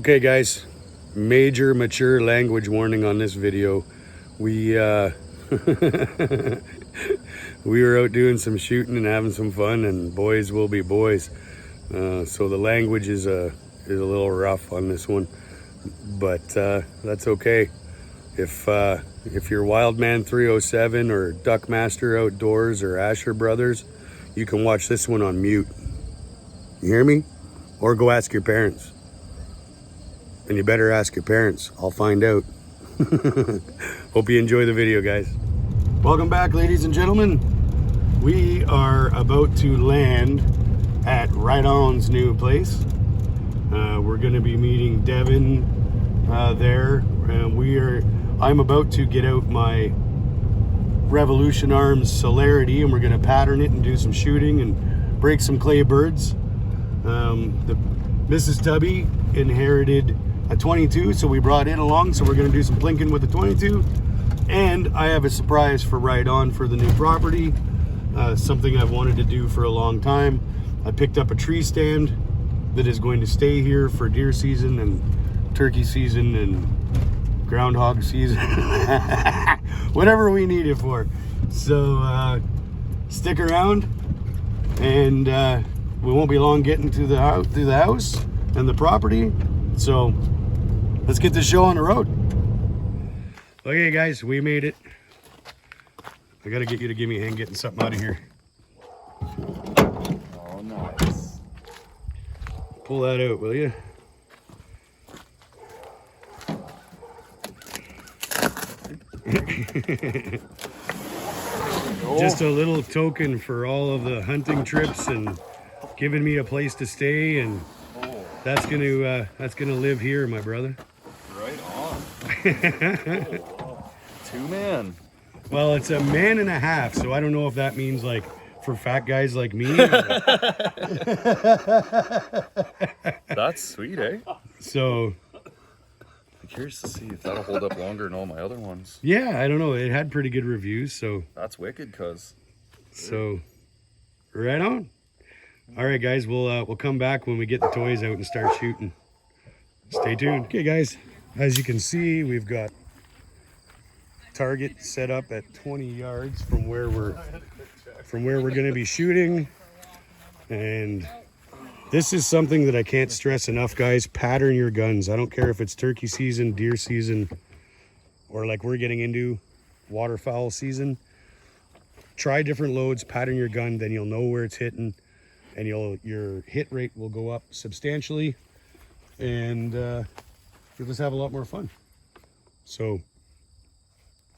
Okay guys, major mature language warning on this video. We we were out doing some shooting and having some fun, and boys will be boys. So the language is a little rough on this one, but that's okay. If you're Wildman 307 or Duckmaster Outdoors or Asher Brothers, you can watch this one on mute. You hear me? Or go ask your parents. And you better ask your parents. I'll find out. Hope you enjoy the video, guys. Welcome back, ladies and gentlemen. We are about to land at Right On's new place. We're going to be meeting Devin there, and I'm about to get out my Revolution Armory Celerity, and we're going to pattern it and do some shooting and break some clay birds. Mrs. Tubby inherited a 22, so we brought it along, so we're going to do some plinking with the 22. And I have a surprise for Right On for the new property, something I've wanted to do for a long time. I picked up a tree stand that is going to stay here for deer season and turkey season and groundhog season, whatever we need it for. So stick around, and we won't be long getting to the house and the property. So let's get this show on the road. Okay guys, we made it. I gotta get you to give me a hand getting something out of here. Oh, nice. Pull that out, will you? Just a little token for all of the hunting trips and giving me a place to stay, and that's gonna live here, my brother. Right on. Two man. Well, it's a man and a half, so I don't know if that means like for fat guys like me. That's sweet, eh? So I'm curious to see if that'll hold up longer than all my other ones. yeah, I don't know. It had pretty good reviews, so That's wicked, cuz. so right on. All right, guys, we'll come back when we get the toys out and start shooting. Stay tuned. Okay, guys, as you can see, we've got target set up at 20 yards from where we're going to be shooting, and this is something that I can't stress enough, guys. Pattern your guns. I don't care if it's turkey season, deer season, or like we're getting into waterfowl season. Try different loads, pattern your gun, then you'll know where it's hitting, and your hit rate will go up substantially, and you'll just have a lot more fun. So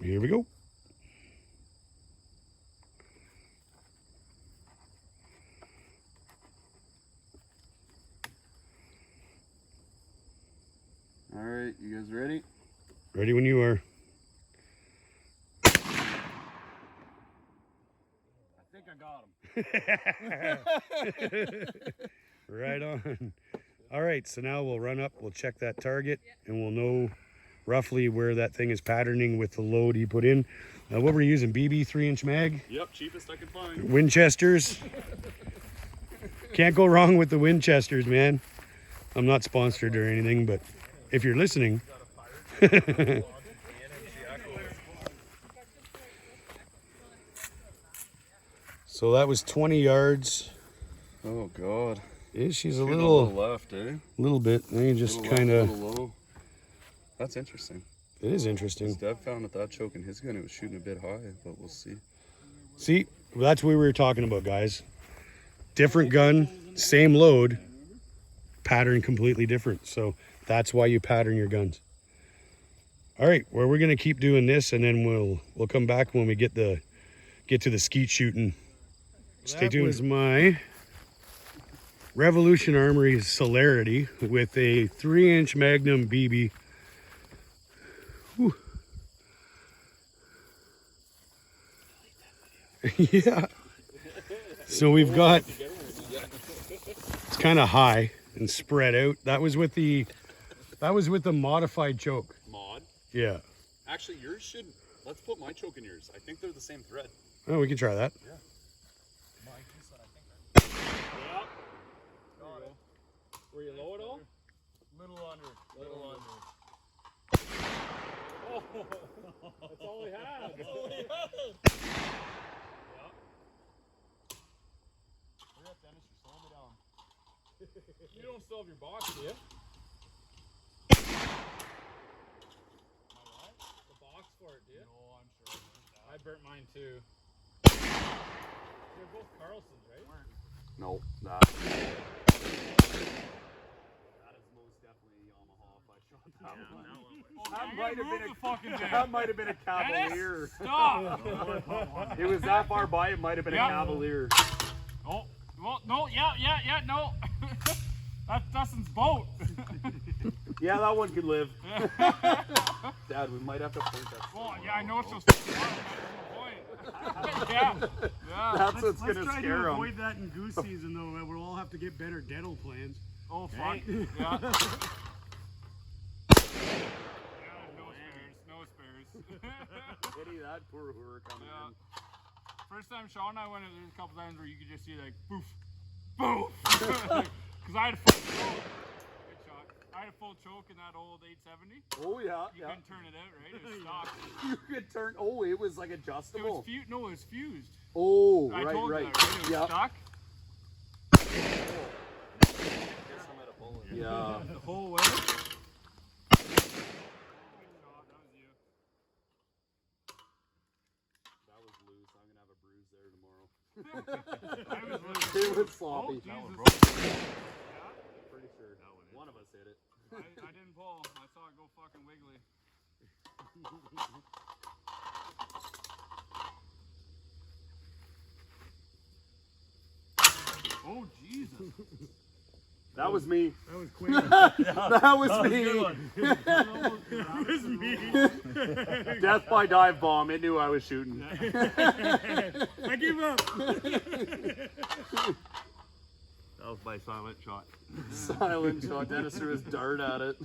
here we go. All right, you guys ready? Ready when you are. I think I got him. Right on. All right, so now we'll run up, we'll check that target, and we'll know roughly where that thing is patterning with the load he put in. What we're using, BB 3-inch mag? Yep, cheapest I could find. Winchesters. Can't go wrong with the Winchesters, man. I'm not sponsored or anything, but if you're listening. So that was 20 yards. Oh God. Yeah, she's a little left, eh? little bit. You just kind of. Low. That's interesting. It is interesting. Dev found that choke in his gun, it was shooting a bit high, but we'll see. See, that's what we were talking about, guys. Different gun, same load, pattern completely different. So that's why you pattern your guns. All right, well, we're gonna keep doing this, and then we'll come back when we get to the skeet shooting. Stay tuned. That was my Revolution Armory Celerity with a 3-inch Magnum BB. Whew. Yeah. So we've got, it's kind of high and spread out. That was with the modified choke. Mod? Yeah. Actually, yours should, let's put my choke in yours. I think they're the same thread. Oh, we can try that. Yeah. Yep. Were you low at all? Little under. Oh, that's all he had. That's all he had. Yeah. Hurry up, Dennis. You're slowing me down. You don't still have your box, do you? The box for it, do you? No, I'm sure. I burnt mine too. They're both Carlsons, right? No, that That is most definitely a Yamaha if I shot that one. That might have been a Cavalier. Stop! It was that far by, it might have been a Cavalier. Oh, well, no, yeah, no. That's Dustin's boat. Yeah, that one could live. Dad, we might have to point that. Well, yeah, I know it's just yeah. That's what's going to Let's try scare to them. avoid that in goose season, though. We'll all have to get better dental plans. Oh, fuck. Yeah. Yeah, no spares. Pity that poor hooer coming in. First time Sean and I went, there's a couple times where you could just see like, boof, boof. Because I had a full choke. Good shot. I had a full choke in that old 870. Oh, yeah. You couldn't turn it out, right? It was stock. You could turn, oh, it was like adjustable. It was fused. No, it was fused. Oh, I right, told right. you that, right? It was stock. Yeah. The whole way. That was loose. I'm going to have a bruise there tomorrow. It was sloppy. Oh, Jesus. Pretty sure. One of us hit it. I didn't pull. I saw it go fucking wiggly. Oh, Jesus. That was me. That was quick. That was me. That was me. Death by dive bomb. It knew I was shooting. I give up. That was my silent shot. Silent shot. Dennis threw his dart at it.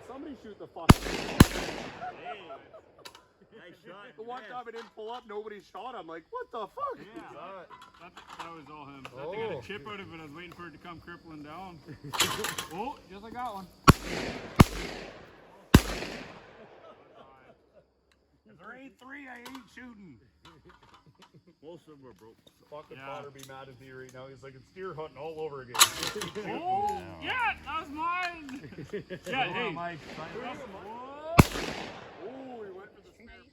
Somebody shoot the fuck. Hey, nice shot. The one time I didn't pull up, nobody shot. I'm like, what the fuck? Yeah. That was all him. I think I had a chip out of it. I was waiting for it to come crippling down. Oh, just like that one. If there ain't three, I ain't shooting. Most of them are broke. Fucking father be mad at me right now. He's like, it's deer hunting all over again. Oh, yeah, that was mine. Yeah, hey. My Oh, he went for the snare.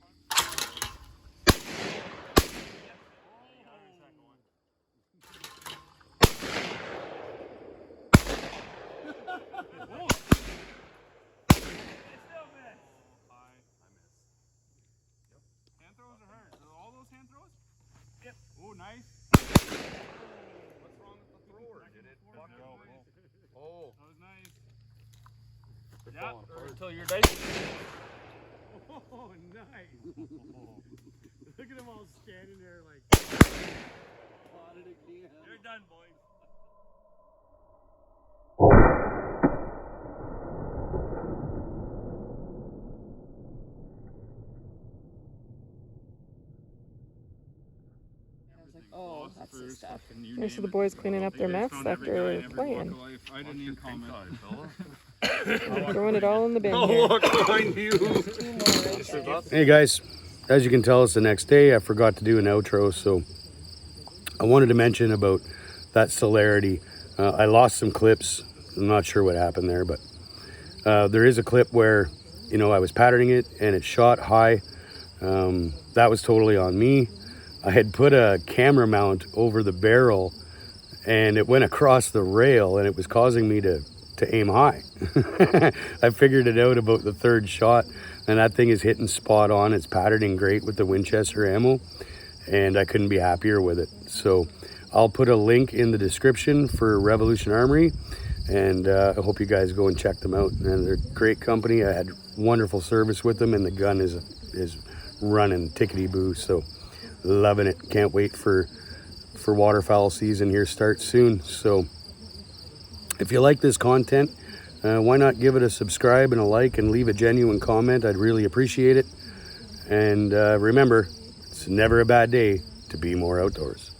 Hand throws are hurt. Are all those hand throws? Yep. Oh, nice. What's wrong with the thrower? Did it fucking Oh. That was nice. They're Yeah. falling apart. Until you're nice. Oh, nice. Look at them all standing there like. You're done, boys. Oh, that's the stuff. You There's the name it. boys cleaning up their They mess found every guy after in every walk playing. of life. I didn't even comment. Throwing it all in the bin I'll here. walk behind you. Hey guys, as you can tell, it's the next day. I forgot to do an outro, so I wanted to mention about that Celerity. I lost some clips. I'm not sure what happened there, but there is a clip where, you know, I was patterning it and it shot high. That was totally on me. I had put a camera mount over the barrel and it went across the rail and it was causing me to aim high. I figured it out about the third shot, and that thing is hitting spot on. It's patterning great with the Winchester ammo, and I couldn't be happier with it. So I'll put a link in the description for Revolution Armory, and I hope you guys go and check them out. And they're a great company. I had wonderful service with them, and the gun is running tickety-boo. So loving it. Can't wait for waterfowl season here starts soon. So if you like this content, why not give it a subscribe and a like and leave a genuine comment? I'd really appreciate it. And remember, it's never a bad day to be more outdoors.